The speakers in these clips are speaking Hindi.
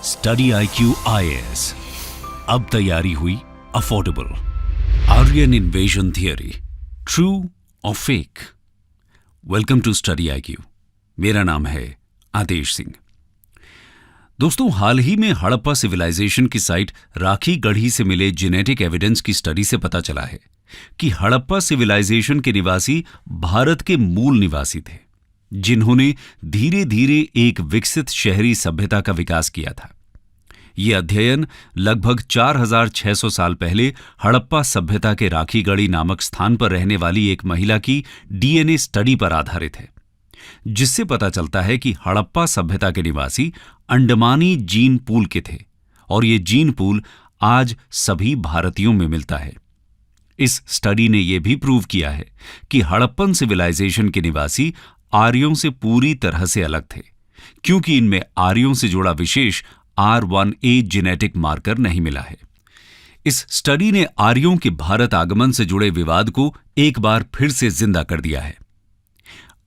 स्टडी IQ IAS, अब तैयारी हुई affordable. Aryan invasion theory, true और fake? Welcome to study IQ। मेरा नाम है आदेश सिंह। दोस्तों, हाल ही में हड़प्पा सिविलाइजेशन की साइट राखी गढ़ी से मिले जेनेटिक एविडेंस की स्टडी से पता चला है कि हड़प्पा सिविलाइजेशन के निवासी भारत के मूल निवासी थे, जिन्होंने धीरे धीरे एक विकसित शहरी सभ्यता का विकास किया था। यह अध्ययन लगभग 4600 साल पहले हड़प्पा सभ्यता के राखीगढ़ी नामक स्थान पर रहने वाली एक महिला की DNA स्टडी पर आधारित है, जिससे पता चलता है कि हड़प्पा सभ्यता के निवासी अंडमानी जीन पूल के थे और ये जीन पूल आज सभी भारतीयों में मिलता है। इस स्टडी ने यह भी प्रूव किया है कि हड़प्पन सिविलाइजेशन के निवासी आर्यों से पूरी तरह से अलग थे, क्योंकि इनमें आर्यों से जुड़ा विशेष R1A जेनेटिक मार्कर नहीं मिला है। इस स्टडी ने आर्यों के भारत आगमन से जुड़े विवाद को एक बार फिर से जिंदा कर दिया है।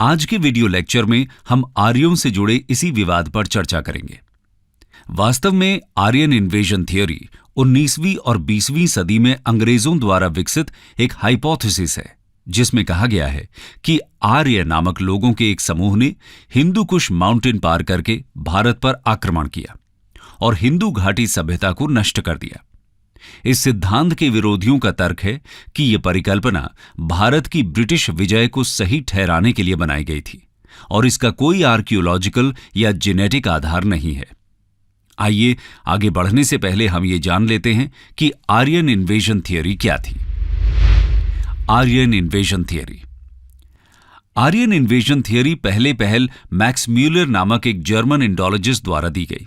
आज के वीडियो लेक्चर में हम आर्यों से जुड़े इसी विवाद पर चर्चा करेंगे। वास्तव में आर्यन इन्वेजन थियरी 19वीं और 20वीं सदी में अंग्रेजों द्वारा विकसित एक हाइपोथेसिस है, जिसमें कहा गया है कि आर्य नामक लोगों के एक समूह ने हिंदू कुश माउंटेन पार करके भारत पर आक्रमण किया और हिंदू घाटी सभ्यता को नष्ट कर दिया। इस सिद्धांत के विरोधियों का तर्क है कि यह परिकल्पना भारत की ब्रिटिश विजय को सही ठहराने के लिए बनाई गई थी और इसका कोई आर्कियोलॉजिकल या जेनेटिक आधार नहीं है। आइए आगे बढ़ने से पहले हम ये जान लेते हैं कि आर्यन इन्वेजन थियरी क्या थी। Aryan invasion theory. Aryan invasion theory पहल मैक्स म्यूलर नामक एक जर्मन इंडोलॉजिस्ट द्वारा दी गई।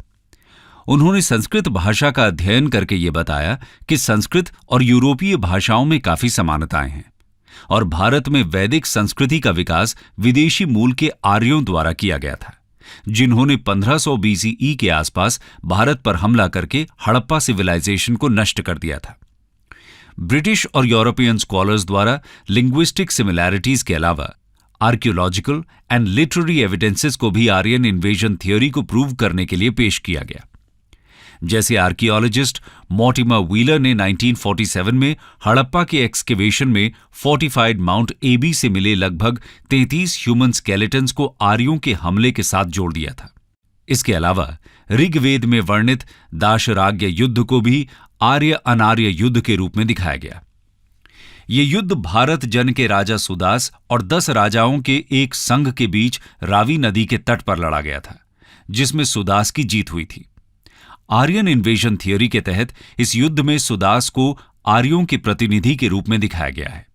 उन्होंने संस्कृत भाषा का अध्ययन करके ये बताया कि संस्कृत और यूरोपीय भाषाओं में काफी समानताएं हैं और भारत में वैदिक संस्कृति का विकास विदेशी मूल के आर्यों द्वारा किया गया था, जिन्होंने 1500 BCE के आसपास भारत पर हमला करके हड़प्पा सिविलाइजेशन को नष्ट कर दिया था। ब्रिटिश और यूरोपियन स्कॉलर्स द्वारा लिंग्विस्टिक सिमिलैरिटीज के अलावा आर्कियोलॉजिकल एंड लिटरेरी एविडेंसेस को भी आर्यन इन्वेजन थियरी को प्रूव करने के लिए पेश किया गया। जैसे आर्कियोलॉजिस्ट मॉर्टिमर व्हीलर ने 1947 में हड़प्पा के एक्सकेवेशन में फोर्टिफाइड माउंट एबी से मिले लगभग 33 ह्यूमन स्केलेटन्स को आर्यों के हमले के साथ जोड़ दिया था। इसके अलावा ऋग्वेद में वर्णित दाशराग्य युद्ध को भी आर्य अनार्य युद्ध के रूप में दिखाया गया। ये युद्ध भारत जन के राजा सुदास और 10 राजाओं के एक संघ के बीच रावी नदी के तट पर लड़ा गया था, जिसमें सुदास की जीत हुई थी। आर्यन इन्वेजन थियरी के तहत इस युद्ध में सुदास को आर्यों के प्रतिनिधि के रूप में दिखाया गया है,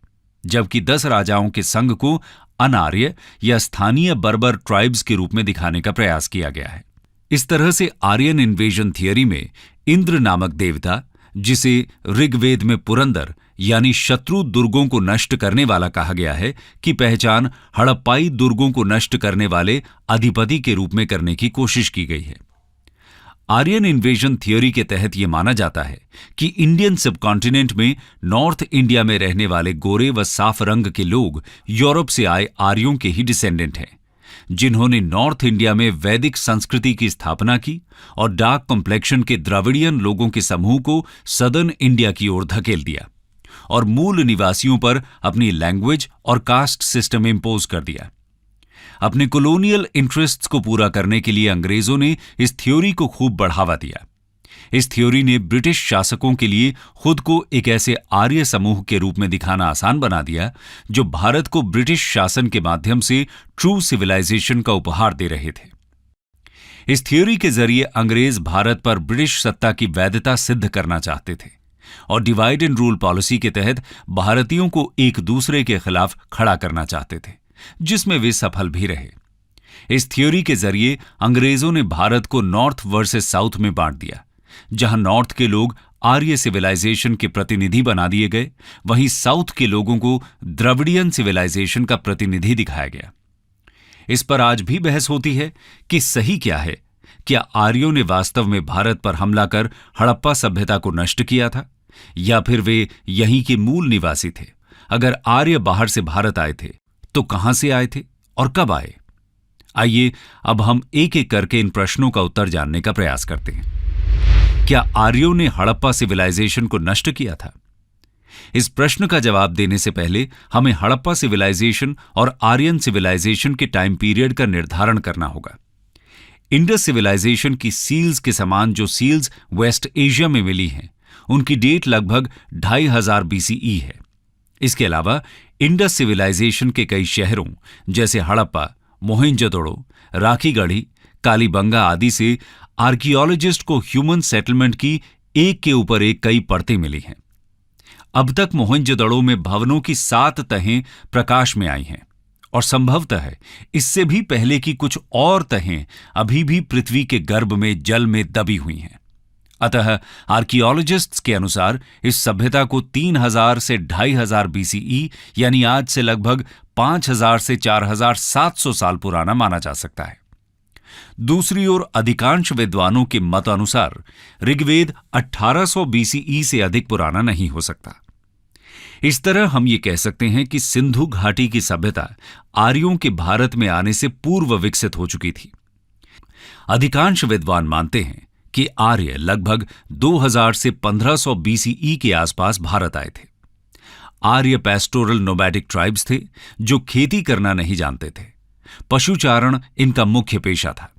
जबकि 10 राजाओं के संघ को अनार्य या स्थानीय बर्बर ट्राइब्स के रूप में दिखाने का प्रयास किया गया है। इस तरह से आर्यन इन्वेजन थियरी में इंद्र नामक देवता, जिसे ऋग्वेद में पुरंदर यानी शत्रु दुर्गों को नष्ट करने वाला कहा गया है, की पहचान हड़प्पाई दुर्गों को नष्ट करने वाले अधिपति के रूप में करने की कोशिश की गई है। आर्यन इन्वेजन थियरी के तहत यह माना जाता है कि इंडियन सबकॉन्टिनेंट में नॉर्थ इंडिया में रहने वाले गोरे व साफ रंग के लोग यूरोप से आए आर्यों के ही डिसेंडेंट हैं, जिन्होंने नॉर्थ इंडिया में वैदिक संस्कृति की स्थापना की और डार्क कॉम्प्लेक्शन के द्रविडियन लोगों के समूह को सदर्न इंडिया की ओर धकेल दिया और मूल निवासियों पर अपनी लैंग्वेज और कास्ट सिस्टम इंपोज कर दिया। अपने कॉलोनियल इंटरेस्ट्स को पूरा करने के लिए अंग्रेजों ने इस थ्योरी को खूब बढ़ावा दिया। इस थ्योरी ने ब्रिटिश शासकों के लिए खुद को एक ऐसे आर्य समूह के रूप में दिखाना आसान बना दिया, जो भारत को ब्रिटिश शासन के माध्यम से ट्रू सिविलाइजेशन का उपहार दे रहे थे। इस थ्योरी के जरिए अंग्रेज भारत पर ब्रिटिश सत्ता की वैधता सिद्ध करना चाहते थे और डिवाइड एंड रूल पॉलिसी के तहत भारतीयों को एक दूसरे के खिलाफ खड़ा करना चाहते थे, जिसमें वे सफल भी रहे। इस थ्योरी के जरिए अंग्रेजों ने भारत को नॉर्थ वर्सेस साउथ में बांट दिया। जहां नॉर्थ के लोग आर्य सिविलाइजेशन के प्रतिनिधि बना दिए गए, वहीं साउथ के लोगों को द्रविडियन सिविलाइजेशन का प्रतिनिधि दिखाया गया। इस पर आज भी बहस होती है कि सही क्या है। क्या आर्यों ने वास्तव में भारत पर हमला कर हड़प्पा सभ्यता को नष्ट किया था, या फिर वे यहीं के मूल निवासी थे? अगर आर्य बाहर से भारत आए थे तो कहां से आए थे और कब आए? आइए अब हम एक एक करके इन प्रश्नों का उत्तर जानने का प्रयास करते हैं। क्या आर्यों ने हड़प्पा सिविलाइजेशन को नष्ट किया था? इस प्रश्न का जवाब देने से पहले हमें हड़प्पा सिविलाइजेशन और आर्यन सिविलाइजेशन के टाइम पीरियड का निर्धारण करना होगा। इंडस सिविलाइजेशन की सील्स के समान जो सील्स वेस्ट एशिया में मिली हैं, उनकी डेट लगभग 2500 BCE है। इसके अलावा इंडस सिविलाइजेशन के कई शहरों जैसे हड़प्पा, मोहेंजोदड़ो, राखीगढ़ी, कालीबंगा आदि से आर्कियोलॉजिस्ट को ह्यूमन सेटलमेंट की एक के ऊपर एक कई परतें मिली हैं। अब तक मोहेंजोदड़ो में भवनों की 7 तहें प्रकाश में आई हैं और संभवतः इससे भी पहले की कुछ और तहें अभी भी पृथ्वी के गर्भ में जल में दबी हुई हैं। अतः आर्कियोलॉजिस्ट्स के अनुसार इस सभ्यता को 3000 से 2500 BCE यानी आज से लगभग 5000 से 4700 साल पुराना माना जा सकता है। दूसरी ओर अधिकांश विद्वानों के मत अनुसार ऋग्वेद 1800 BCE से अधिक पुराना नहीं हो सकता। इस तरह हम ये कह सकते हैं कि सिंधु घाटी की सभ्यता आर्यों के भारत में आने से पूर्व विकसित हो चुकी थी। अधिकांश विद्वान मानते हैं कि आर्य लगभग 2000 से 1500 BCE के आसपास भारत आए थे। आर्य पैस्टोरल नोमैडिक ट्राइब्स थे जो खेती करना नहीं जानते थे। पशुचारण इनका मुख्य पेशा था।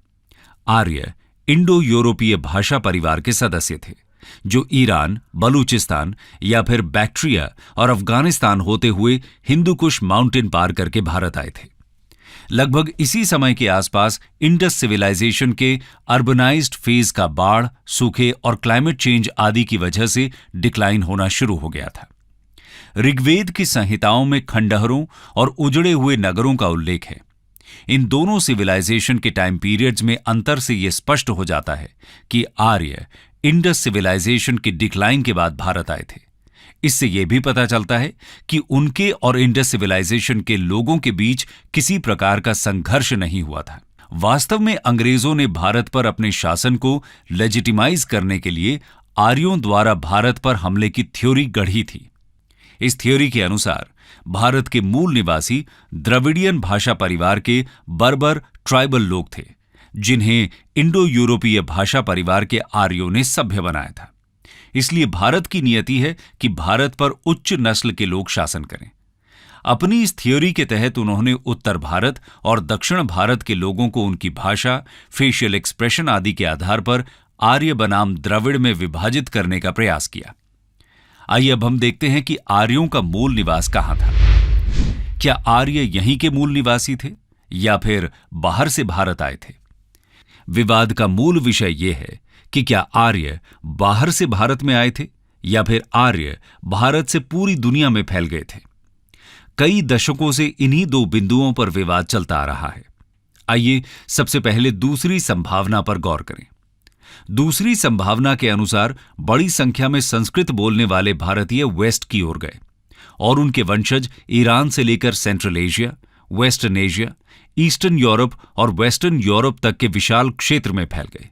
आर्य इंडो यूरोपीय भाषा परिवार के सदस्य थे जो ईरान, बलूचिस्तान या फिर बैक्ट्रिया और अफगानिस्तान होते हुए हिंदू कुश माउंटेन पार करके भारत आए थे। लगभग इसी समय के आसपास इंडस सिविलाइजेशन के अर्बनाइज्ड फेज का बाढ़, सूखे और क्लाइमेट चेंज आदि की वजह से डिक्लाइन होना शुरू हो गया था। ऋग्वेद की संहिताओं में खंडहरों और उजड़े हुए नगरों का उल्लेख है। इन दोनों सिविलाइजेशन के टाइम पीरियड्स में अंतर से यह स्पष्ट हो जाता है कि आर्य इंडस सिविलाइजेशन के डिक्लाइन के बाद भारत आए थे। इससे यह भी पता चलता है कि उनके और इंडस सिविलाइजेशन के लोगों के बीच किसी प्रकार का संघर्ष नहीं हुआ था। वास्तव में अंग्रेजों ने भारत पर अपने शासन को लेजिटिमाइज करने के लिए आर्यों द्वारा भारत पर हमले की थ्योरी गढ़ी थी। इस थ्योरी के अनुसार भारत के मूल निवासी द्रविडियन भाषा परिवार के बर्बर ट्राइबल लोग थे, जिन्हें इंडो यूरोपीय भाषा परिवार के आर्यों ने सभ्य बनाया था। इसलिए भारत की नियति है कि भारत पर उच्च नस्ल के लोग शासन करें। अपनी इस थ्योरी के तहत उन्होंने उत्तर भारत और दक्षिण भारत के लोगों को उनकी भाषा, फेशियल एक्सप्रेशन आदि के आधार पर आर्य बनाम द्रविड़ में विभाजित करने का प्रयास किया। आइए अब हम देखते हैं कि आर्यों का मूल निवास कहां था। क्या आर्य यहीं के मूल निवासी थे या फिर बाहर से भारत आए थे? विवाद का मूल विषय यह है कि क्या आर्य बाहर से भारत में आए थे या फिर आर्य भारत से पूरी दुनिया में फैल गए थे। कई दशकों से इन्हीं दो बिंदुओं पर विवाद चलता आ रहा है। आइए सबसे पहले दूसरी संभावना पर गौर करें। दूसरी संभावना के अनुसार बड़ी संख्या में संस्कृत बोलने वाले भारतीय वेस्ट की ओर गए और उनके वंशज ईरान से लेकर central Asia, western Asia, eastern Europe और वेस्टर्न यूरोप तक के विशाल क्षेत्र में फैल गए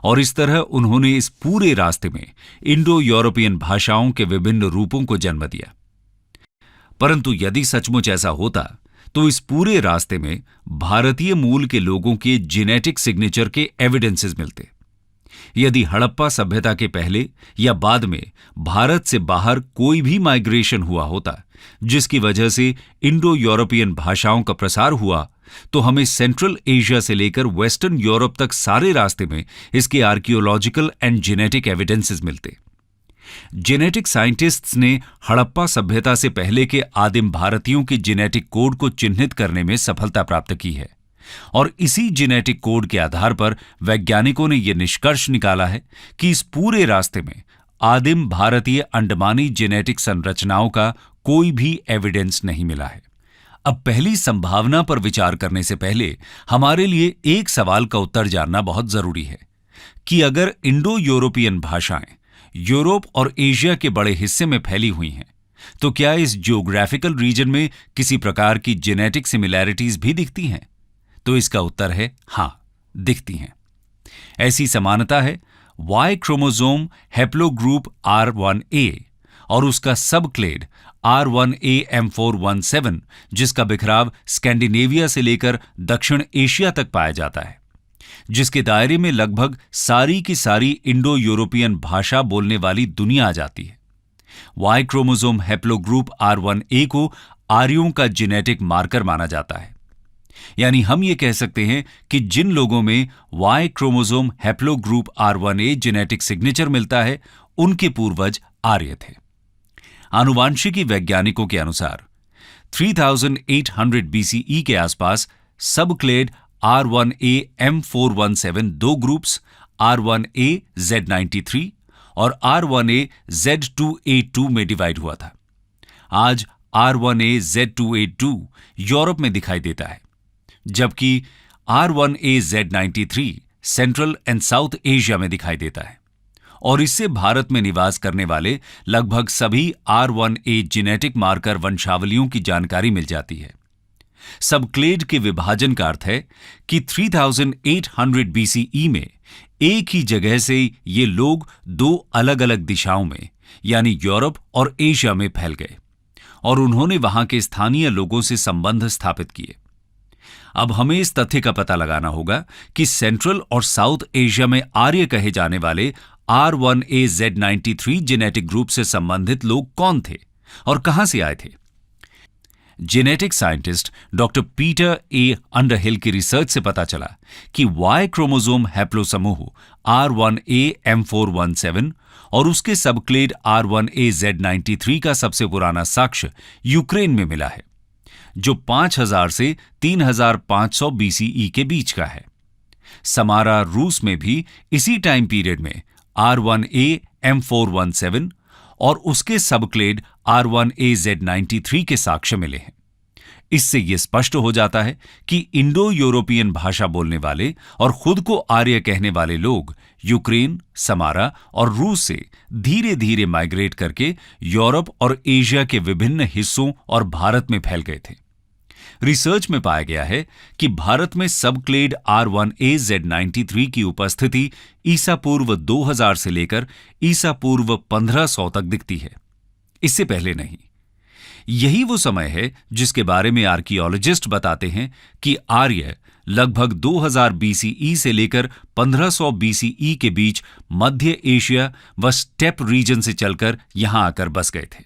और इस तरह उन्होंने इस पूरे रास्ते में इंडो यूरोपियन भाषाओं के विभिन्न रूपों को जन्म दिया। परंतु यदि सचमुच ऐसा होता तो इस पूरे रास्ते में भारतीय मूल के लोगों के जेनेटिक सिग्नेचर के एविडेंसेस मिलते। यदि हड़प्पा सभ्यता के पहले या बाद में भारत से बाहर कोई भी माइग्रेशन हुआ होता जिसकी वजह से इंडो यूरोपियन भाषाओं का प्रसार हुआ, तो हमें सेंट्रल एशिया से लेकर वेस्टर्न यूरोप तक सारे रास्ते में इसके आर्कियोलॉजिकल एंड जेनेटिक एविडेंसेस मिलते। जेनेटिक साइंटिस्ट्स ने हड़प्पा सभ्यता से पहले के आदिम भारतीयों के जेनेटिक कोड को चिन्हित करने में सफलता प्राप्त की है और इसी जेनेटिक कोड के आधार पर वैज्ञानिकों ने यह निष्कर्ष निकाला है कि इस पूरे रास्ते में आदिम भारतीय अंडमानी जेनेटिक संरचनाओं का कोई भी एविडेंस नहीं मिला है। अब पहली संभावना पर विचार करने से पहले हमारे लिए एक सवाल का उत्तर जानना बहुत जरूरी है कि अगर इंडो यूरोपियन भाषाएं यूरोप और एशिया के बड़े हिस्से में फैली हुई हैं, तो क्या इस जियोग्राफिकल रीजन में किसी प्रकार की जेनेटिक सिमिलैरिटीज भी दिखती हैं? तो इसका उत्तर है हां, दिखती हैं। ऐसी समानता है Y क्रोमोसोम हैप्लोग्रुप R1A और उसका सबक्लेड R1A-M417 जिसका बिखराव स्कैंडिनेविया से लेकर दक्षिण एशिया तक पाया जाता है। जिसके दायरे में लगभग सारी की सारी इंडो यूरोपियन भाषा बोलने वाली दुनिया आ जाती है। वाई क्रोमोसोम हैप्लोग्रुप R1a को आर्यों का जेनेटिक मार्कर माना जाता है। यानी हम ये कह सकते हैं कि जिन लोगों में Y chromosome haplogroup R1a genetic signature मिलता है, उनके पूर्वज आर्य थे। आनुवांशिकी वैज्ञानिकों के अनुसार 3800 BCE के आसपास सबक्लेड R1a M417 दो ग्रुप्स R1a Z93 और R1a Z282 में डिवाइड हुआ था। आज R1a Z282 यूरोप में दिखाई देता है, जबकि R1a Z93 central and south Asia में दिखाई देता है, और इससे भारत में निवास करने वाले लगभग सभी R1a जेनेटिक मार्कर वंशावलियों की जानकारी मिल जाती है। सबक्लेड के विभाजन का अर्थ है कि 3800 BCE में एक ही जगह से ये लोग दो अलग अलग दिशाओं में यानी यूरोप और एशिया में फैल गए और उन्होंने वहां के स्थानीय लोगों से संबंध स्थापित किए। अब हमें इस तथ्य का पता लगाना होगा कि सेंट्रल और साउथ एशिया में आर्य कहे जाने वाले R1a Z93 जेनेटिक ग्रुप से संबंधित लोग कौन थे और कहां से आए थे। जेनेटिक साइंटिस्ट डॉक्टर पीटर ए अंडरहिल की रिसर्च से पता चला कि वाई क्रोमोसोम हैप्लोसमूह R1a M417 और उसके सबक्लेड R1a Z93 का सबसे पुराना साक्ष्य यूक्रेन में मिला है, जो 5000 से 3500 BCE के बीच का है। समारा रूस में भी इसी टाइम पीरियड में R1a M417 और उसके सबक्लेड R1a Z93 के साक्ष्य मिले हैं। इससे यह स्पष्ट हो जाता है कि इंडो यूरोपियन भाषा बोलने वाले और खुद को आर्य कहने वाले लोग यूक्रेन, समारा और रूस से धीरे धीरे माइग्रेट करके यूरोप और एशिया के विभिन्न हिस्सों और भारत में फैल गए थे। रिसर्च में पाया गया है कि भारत में सबक्लेड R1a Z93 की उपस्थिति ईसा पूर्व 2000 से लेकर ईसा पूर्व 1500 तक दिखती है, इससे पहले नहीं। यही वो समय है जिसके बारे में आर्कियोलॉजिस्ट बताते हैं कि आर्य लगभग 2000 BCE से लेकर 1500 BCE के बीच मध्य एशिया व स्टेप रीजन से चलकर यहां आकर बस गए थे।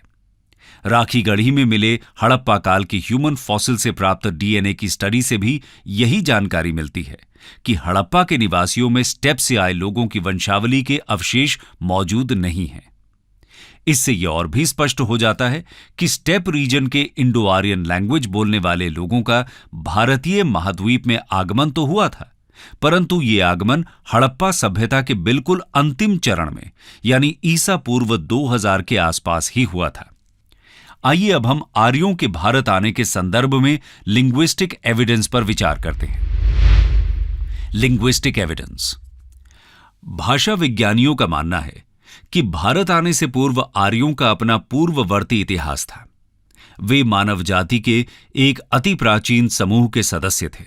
राखी गढ़ी में मिले हड़प्पा काल के ह्यूमन फॉसिल से प्राप्त DNA की स्टडी से भी यही जानकारी मिलती है कि हड़प्पा के निवासियों में स्टेप से आए लोगों की वंशावली के अवशेष मौजूद नहीं हैं। इससे यह और भी स्पष्ट हो जाता है कि स्टेप रीजन के इंडो आर्यन लैंग्वेज बोलने वाले लोगों का भारतीय महाद्वीप में आगमन तो हुआ था, परंतु ये आगमन हड़प्पा सभ्यता के बिल्कुल अंतिम चरण में यानी ईसा पूर्व 2000 के आसपास ही हुआ था। आइए अब हम आर्यों के भारत आने के संदर्भ में लिंग्विस्टिक एविडेंस पर विचार करते हैं। Linguistic evidence. भाषा विज्ञानियों का मानना है कि भारत आने से पूर्व आर्यों का अपना पूर्ववर्ती इतिहास था। वे मानव जाति के एक अति प्राचीन समूह के सदस्य थे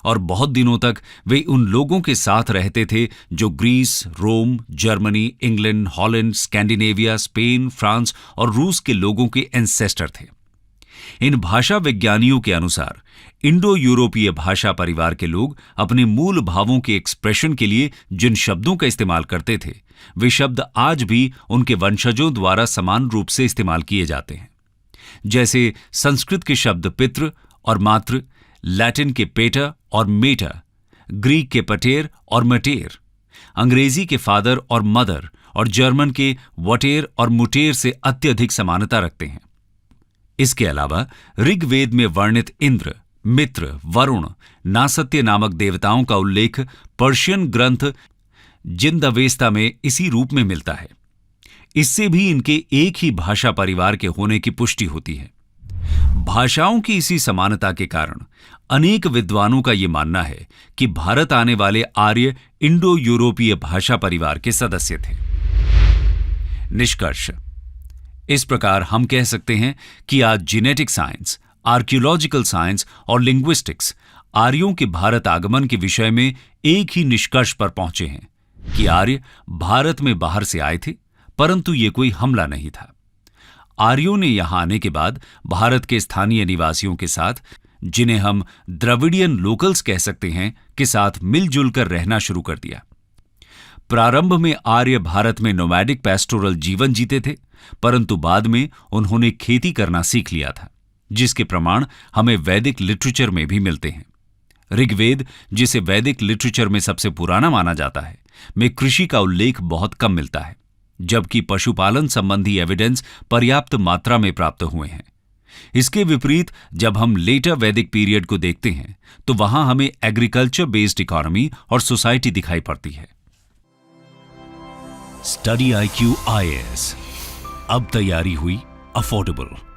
और बहुत दिनों तक वे उन लोगों के साथ रहते थे जो Greece, Rome, Germany, England, Holland, Scandinavia, Spain, France और रूस के लोगों के एंसेस्टर थे। इन भाषा विज्ञानियों के अनुसार इंडो यूरोपीय भाषा परिवार के लोग अपने मूल भावों के एक्सप्रेशन के लिए जिन शब्दों का इस्तेमाल करते थे, वे शब्द आज भी उनके वंशजों द्वारा समान रूप से इस्तेमाल किए जाते हैं। जैसे संस्कृत के शब्द पितृ और मातृ, लैटिन के पेटर और मेटर, ग्रीक के पटेर और मटेर, अंग्रेजी के फादर और मदर और जर्मन के वटेर और मुटेर से अत्यधिक समानता रखते हैं। इसके अलावा ऋग्वेद में वर्णित इंद्र, मित्र, वरुण, नासत्य नामक देवताओं का उल्लेख पर्शियन ग्रंथ जिंदवेस्ता में इसी रूप में मिलता है। इससे भी इनके एक ही भाषा परिवार के होने की पुष्टि होती है। भाषाओं की इसी समानता के कारण अनेक विद्वानों का यह मानना है कि भारत आने वाले आर्य इंडो यूरोपीय भाषा परिवार के सदस्य थे। निष्कर्ष। इस प्रकार हम कह सकते हैं कि आज जेनेटिक साइंस, आर्कियोलॉजिकल साइंस और लिंग्विस्टिक्स आर्यों के भारत आगमन के विषय में एक ही निष्कर्ष पर पहुंचे हैं कि आर्य भारत में बाहर से आए थे, परंतु ये कोई हमला नहीं था। आर्यों ने यहां आने के बाद भारत के स्थानीय निवासियों के साथ जिन्हें हम द्रविडियन लोकल्स कह सकते हैं, के साथ मिलजुल कर रहना शुरू कर दिया। प्रारंभ में आर्य भारत में नोमैडिक पैस्टोरल जीवन जीते थे, परंतु बाद में उन्होंने खेती करना सीख लिया था, जिसके प्रमाण हमें वैदिक लिटरेचर में भी मिलते हैं। ऋग्वेद, जिसे वैदिक लिटरेचर में सबसे पुराना माना जाता है, में कृषि का उल्लेख बहुत कम मिलता है, जबकि पशुपालन संबंधी एविडेंस पर्याप्त मात्रा में प्राप्त हुए हैं। इसके विपरीत जब हम लेटर वैदिक पीरियड को देखते हैं तो वहां हमें एग्रीकल्चर बेस्ड इकोनॉमी और सोसाइटी दिखाई पड़ती है। स्टडी IQ IAS, अब तैयारी हुई अफोर्डेबल।